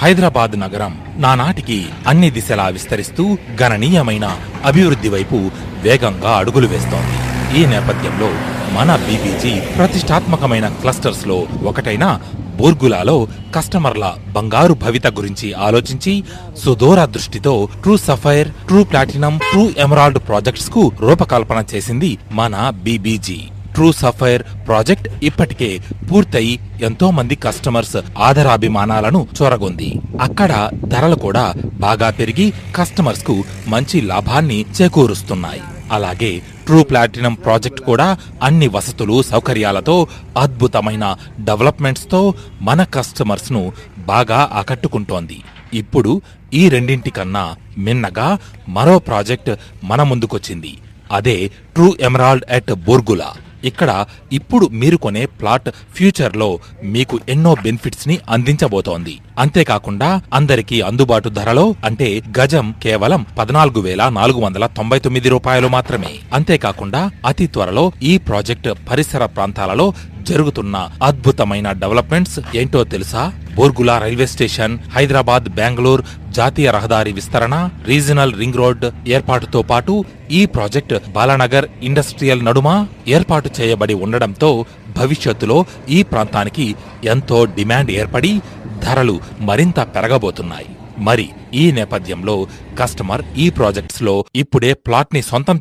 హైదరాబాద్ నగరం నానాటికి అన్ని దిశలా విస్తరిస్తూ గణనీయమైన అభివృద్ధి వైపు వేగంగా అడుగులు వేస్తోంది. ఈ నేపథ్యంలో మన బీబీజీ ప్రతిష్టాత్మకమైన క్లస్టర్స్ లో ఒకటైన బోర్గులాలో కస్టమర్ల బంగారు భవిత గురించి ఆలోచించి సుదూర దృష్టితో true sapphire, true platinum, true emerald projects కు రూపకల్పన చేసింది మన బీబీజీ. ట్రూ సఫైర్ ప్రాజెక్ట్ ఇప్పటికే పూర్తయి ఎంతో మంది కస్టమర్స్ ఆదరాభిమానాలను చూరగొంది. అక్కడ ధరలు కూడా బాగా పెరిగి కస్టమర్స్ కు మంచి లాభాన్ని చేకూరుస్తున్నాయి. అలాగే ట్రూ ప్లాటినం ప్రాజెక్ట్ కూడా అన్ని వసతులు సౌకర్యాలతో అద్భుతమైన డెవలప్మెంట్స్ తో మన కస్టమర్స్ ను బాగా ఆకట్టుకుంటోంది. ఇప్పుడు ఈ రెండింటికన్నా మిన్నగా మరో ప్రాజెక్ట్ మన ముందుకొచ్చింది. అదే ట్రూ ఎమరాల్డ్ ఎట్ బోర్గులా. ఇక్కడ ఇప్పుడు మీరు కొనే ప్లాట్ ఫ్యూచర్ లో మీకు ఎన్నో బెనిఫిట్స్ ని అందించబోతోంది. అంతేకాకుండా అందరికీ అందుబాటు ధరలో, అంటే గజం కేవలం 14,499 రూపాయలు మాత్రమే. అంతేకాకుండా అతి త్వరలో ఈ ప్రాజెక్ట్ పరిసర ప్రాంతాలలో జరుగుతున్న అద్భుతమైన డెవలప్మెంట్స్ ఏంటో తెలుసా? బోర్గులా రైల్వే స్టేషన్, హైదరాబాద్ బెంగళూరు జాతీయ రహదారి విస్తరణ, రీజనల్ రింగ్ రోడ్ ఏర్పాటుతో పాటు ఈ ప్రాజెక్ట్ బాలానగర్ ఇండస్ట్రియల్ నడుమ ఏర్పాటు చేయబడి ఉండడంతో భవిష్యత్తులో ఈ ప్రాంతానికి ఎంతో డిమాండ్ ఏర్పడి ధరలు మరింత పెరగబోతున్నాయి. మరి ఈ నేపథ్యంలో కస్టమర్ ఈ ప్రాజెక్ట్స్ లో ఇప్పుడే ప్లాట్ ని సొంతం